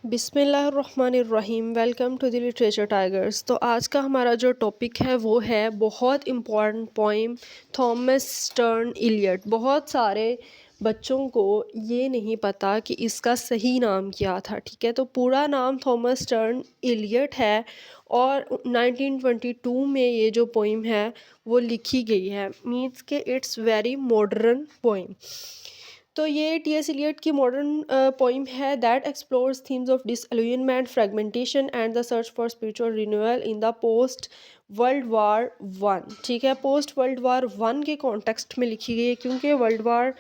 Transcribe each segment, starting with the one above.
बिस्मिल्लाहिर्रहमानिर्रहीम। Welcome to the literature tigers. तो आज का हमारा जो टॉपिक है वो है बहुत important poem Thomas Stearns Eliot. बहुत सारे बच्चों को ये नहीं पता कि इसका सही नाम क्या था। ठीक है, तो पूरा नाम थॉमस स्टर्न इलियट है और 1922 में ये जो पोइम है वो लिखी गई है। मीन्स के इट्स वेरी मॉडर्न पोइम। तो ये टी.एस. इलियट की मॉडर्न पोइम है that explores themes of disillusionment, fragmentation and the search for spiritual renewal in the post world war one. ठीक है, पोस्ट वर्ल्ड वार वन के context में लिखी गई है क्योंकि वर्ल्ड वार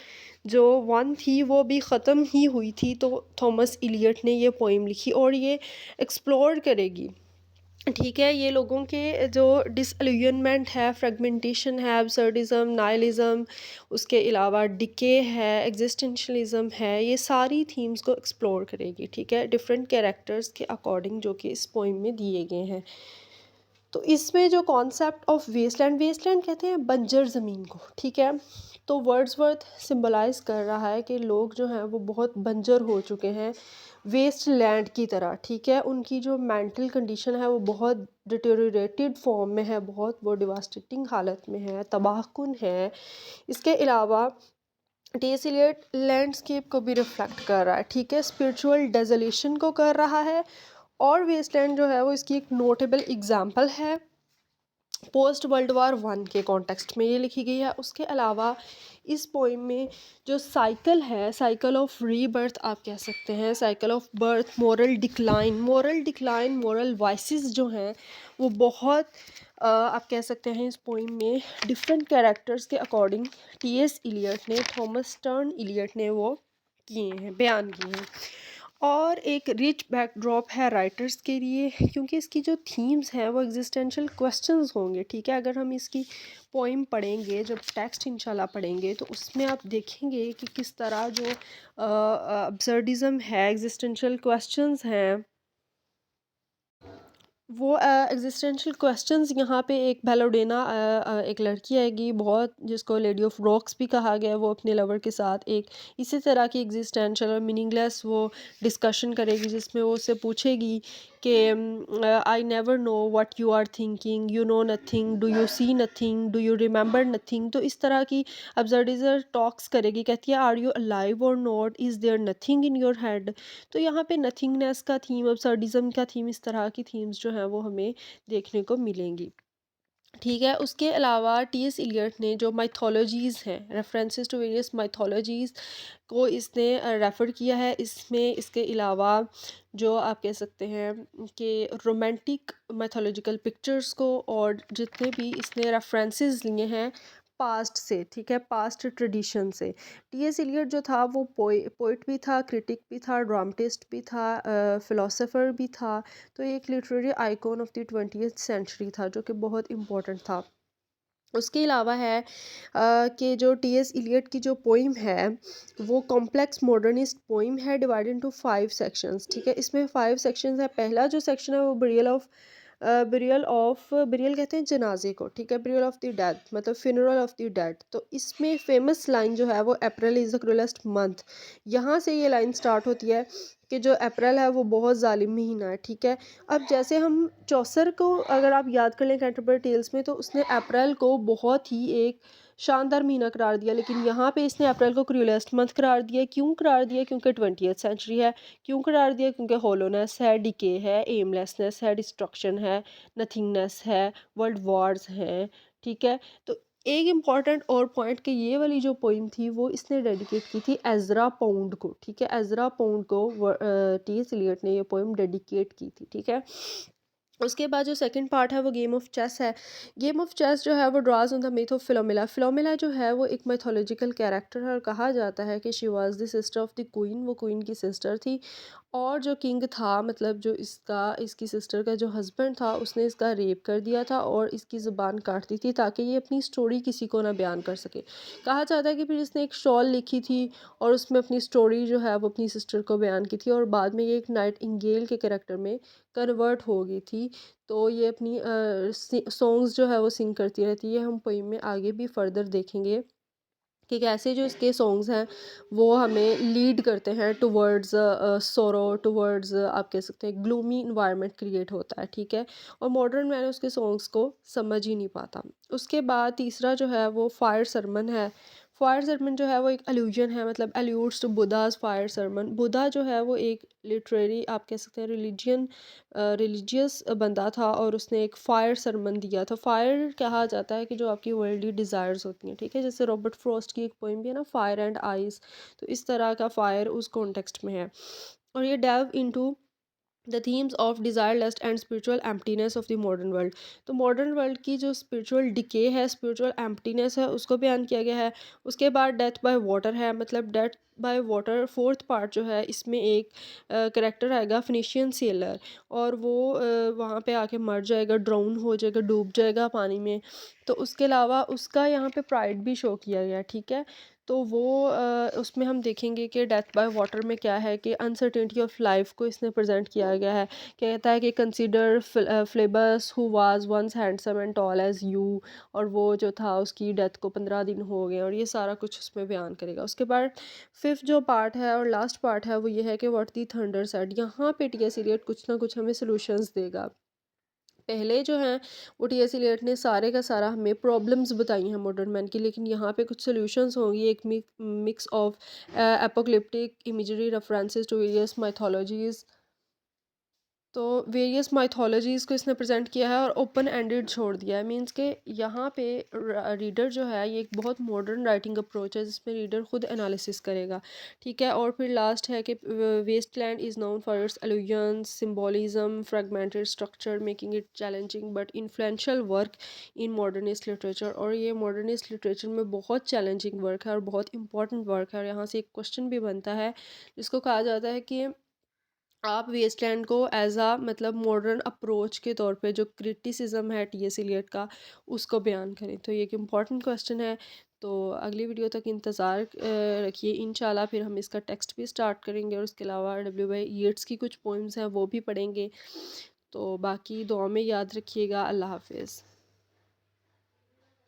जो वन थी वो भी ख़त्म ही हुई थी। तो थॉमस इलियट ने ये पोइम लिखी और ये एक्सप्लोर करेगी, ठीक है, ये लोगों के जो डिसअल्यूनमेंट है, फ्रेगमेंटेशन है, अब्सर्डिज्म, नाइलिज्म, उसके अलावा डिके है, एग्जिस्टेंशलिज्म है, ये सारी थीम्स को एक्सप्लोर करेगी। ठीक है, डिफरेंट कैरेक्टर्स के अकॉर्डिंग जो कि इस पोइम में दिए गए हैं। तो इसमें जो कॉन्सेप्ट ऑफ वेस्टलैंड, वेस्टलैंड कहते हैं बंजर ज़मीन को। ठीक है, तो वर्ड्सवर्थ सिंबलाइज कर रहा है कि लोग जो हैं वो बहुत बंजर हो चुके हैं वेस्ट लैंड की तरह। ठीक है, उनकी जो मेंटल कंडीशन है वो बहुत डिटेरियोरेटेड फॉर्म में है, बहुत वो डिवास्टेटिंग हालत में है, तबाहकुन है। इसके अलावा टी.एस. इलियट लैंडस्केप को भी रिफ्लेक्ट कर रहा है। ठीक है, स्पिरिचुअल डेजोलेशन को कर रहा है और वेस्टलैंड जो है वो इसकी एक नोटेबल एग्जाम्पल है। पोस्ट वर्ल्ड वार वन के कॉन्टेक्स्ट में ये लिखी गई है। उसके अलावा इस पोइम में जो साइकिल है, साइकिल ऑफ रीबर्थ आप कह सकते हैं, cycle of birth, moral decline, moral vices जो हैं वो बहुत आप कह सकते हैं इस पोइम में डिफरेंट कैरेक्टर्स के अकॉर्डिंग टी.एस. इलियट ने, थॉमस स्टर्न इलियट ने वो किए हैं, बयान किए हैं। और एक रिच बैकड्रॉप है राइटर्स के लिए क्योंकि इसकी जो थीम्स हैं वो एग्जिस्टेंशियल क्वेश्चंस होंगे। ठीक है, अगर हम इसकी पोइम पढ़ेंगे, जब टेक्स्ट इंशाल्लाह पढ़ेंगे तो उसमें आप देखेंगे कि किस तरह जो अब्सर्डिज्म है, एग्जिस्टेंशियल क्वेश्चंस हैं, वो एग्जिस्टेंशियल क्वेश्चंस यहाँ पे एक बेलोडेना एक लड़की आएगी बहुत, जिसको लेडी ऑफ रॉक्स भी कहा गया है। वो अपने लवर के साथ एक इसी तरह की एग्जिस्टेंशियल और मीनिंगलेस वो डिस्कशन करेगी जिसमें वो उससे पूछेगी कि I never know what you are thinking, you know nothing, do you see nothing, do you remember nothing. तो इस तरह की अब्सर्डिजर टॉक्स करेगी, कहती है आर यू अलाइव और not, is there nothing in your head. तो यहाँ पे नथिंगनेस का थीम, अब्सर्डिज्म का थीम, इस तरह की थीम्स जो हैं वो हमें देखने को मिलेंगी। ठीक है, उसके अलावा टी.एस. इलियट ने जो माइथोलॉजीज़ हैं, रेफरेंसेस टू वेरियस माइथोलॉजीज़ को इसने रेफ़र किया है। इसमें इसके अलावा जो आप कह सकते हैं कि रोमांटिक माइथोलॉजिकल पिक्चर्स को और जितने भी इसने रेफरेंसेस लिए हैं पास्ट से, ठीक है, पास्ट ट्रेडिशन से। टी.एस. इलियट जो था वो पोइट भी था, क्रिटिक भी था, ड्रामेटिस्ट भी था, फ़िलोसोफ़र भी था। तो ये एक literary icon of the 20th century था जो कि बहुत इम्पोर्टेंट था। उसके अलावा है कि जो टी.एस. इलियट की जो पोइम है वो कॉम्प्लेक्स मॉडर्निस्ट पोइम है, डिवाइडेड इनटू 5 सेक्शंस। ठीक है, इसमें 5 सेक्शंस है। पहला जो सेक्शन है वो बिरियल कहते हैं जनाजे को। ठीक है, बिरियल ऑफ द डेड मतलब फ्यूनरल ऑफ द डेड। तो इसमें फेमस लाइन जो है वो April is the cruellest month, यहाँ से ये लाइन स्टार्ट होती है कि जो अप्रैल है वो बहुत जालिम महीना है। ठीक है, अब जैसे हम चौसर को अगर आप याद कर लें कैंटरबरी टेल्स में, तो उसने अप्रैल को बहुत ही एक शानदार महीना करार दिया, लेकिन यहाँ पे इसने अप्रैल को क्रूलेस्ट मंथ करार दिया। क्यों करार दिया? क्योंकि 20th सेंचुरी है। क्यों करार दिया? क्योंकि होलोनेस है, डिके है, एमलेसनेस है, डिस्ट्रक्शन है, नथिंगनेस है, वर्ल्ड वॉर्स हैं। ठीक है, तो एक इम्पॉर्टेंट और पॉइंट कि ये वाली जो पोइम थी वो इसने डेडिकेट की थी एज़रा पाउंड को। ठीक है, एज़रा पाउंड को टी.एस. इलियट ने ये पोइम डेडिकेट की थी। ठीक है, उसके बाद जो सेकंड पार्ट है वो गेम ऑफ चेस है। गेम ऑफ चेस जो है वो draws on the myth of Philomela. Philomela जो है वो एक माइथोलॉजिकल कैरेक्टर है और कहा जाता है कि she was the sister of the queen, वो क्वीन की सिस्टर थी। और जो किंग था, मतलब जो इसकी सिस्टर का जो हस्बैंड था, उसने इसका रेप कर दिया था और इसकी ज़ुबान काट दी थी ताकि ये अपनी स्टोरी किसी को ना बयान कर सके। कहा जाता है कि फिर इसने एक शॉल लिखी थी और उसमें अपनी स्टोरी जो है वो अपनी सिस्टर को बयान की थी और बाद में ये एक नाइट इंगेल के कैरेक्टर में कन्वर्ट हो गई थी। तो ये अपनी सॉन्ग्स जो है वो सिंग करती रहती है। हम पोइम में आगे भी फर्दर देखेंगे कि कैसे जो इसके सॉन्ग्स हैं वो हमें लीड करते हैं टुवर्ड्स सोरो, टुवर्ड्स आप कह सकते हैं ग्लूमी इन्वायरमेंट क्रिएट होता है, ठीक है। और मॉडर्न मैन उसके सॉन्ग्स को समझ ही नहीं पाता। उसके बाद तीसरा जो है वो फायर सरमन है। फायर सरमन जो है वो एक अलूजन है, मतलब अलूड्स टू बुद्धाज फायर सरमन। बुद्धा जो है वो एक लिटरेरी आप कह सकते हैं रिलीजियस बंदा था, और उसने एक फायर सरमन दिया था। फायर कहा जाता है कि जो आपकी वर्ल्डली डिज़ायर्स होती हैं, ठीक है। जैसे रॉबर्ट फ्रॉस्ट की एक पोइम भी है ना, फायर एंड आइस, तो इस तरह का फायर उस कॉन्टेक्स्ट में है। और ये delve into the themes of desire lust and spiritual emptiness of the modern world. तो मॉडर्न वर्ल्ड की जो स्पिरिचुअल डिके है, स्पिरिचुअल एम्प्टीनेस है, उसको बयान किया गया है। उसके बाद डेथ बाय वाटर है, मतलब death by water fourth part जो है, इसमें एक करेक्टर आएगा फिनिशियन सेलर, और वो वहाँ पे आके मर जाएगा, ड्राउन हो जाएगा, डूब जाएगा पानी में। तो उसके अलावा उसका यहाँ पे प्राइड भी शो किया गया, ठीक है। तो वो उसमें हम देखेंगे कि डेथ बाय वाटर में क्या है कि अनसर्टेनिटी ऑफ लाइफ को इसने प्रेजेंट किया गया है। कहता है कि consider Phlebas who was once handsome and tall as you, और वो जो था उसकी डेथ को 15 दिन हो गए, और ये सारा कुछ उसमें बयान करेगा। उसके बाद फिफ्थ जो पार्ट है और लास्ट पार्ट है वो ये है कि व्हाट दी थंडर सेड। यहाँ पे टी एस इलियट कुछ ना कुछ हमें सोल्यूशंस देगा। पहले जो हैं वो टी एस इलियट ने सारे का सारा हमें प्रॉब्लम्स बताई हैं मॉडर्न मैन की, लेकिन यहाँ पे कुछ सॉल्यूशंस होंगी। एक mix of apocalyptic imagery, references to various mythologies. तो वेरियस माइथोलॉजीज़ को इसने प्रेजेंट किया है और ओपन एंडेड छोड़ दिया है। मींस के यहाँ पे रीडर जो है ये एक बहुत मॉडर्न राइटिंग अप्रोच है जिसमें रीडर खुद एनालिसिस करेगा, ठीक है। और फिर लास्ट है कि Waste Land is known for its allusions, symbolism, fragmented structure, making it challenging but influential work in modernist literature. और ये मॉडर्निस्ट लिटरेचर में बहुत चैलेंजिंग वर्क है और बहुत इंपॉर्टेंट वर्क है। और यहाँ से एक क्वेश्चन भी बनता है जिसको कहा जाता है कि आप वेस्टलैंड को एज आ मतलब मॉडर्न अप्रोच के तौर पे जो क्रिटिसिज्म है टी एस इलियट का उसको बयान करें। तो ये एक इम्पॉर्टेंट क्वेश्चन है। तो अगली वीडियो तक इंतज़ार रखिए, इंशाल्लाह फिर हम इसका टेक्स्ट भी स्टार्ट करेंगे, और उसके अलावा डब्ल्यू बाई येट्स की कुछ पोइम्स हैं वो भी पढ़ेंगे। तो बाकी दुआ में याद रखिएगा। अल्लाह हाफिज़।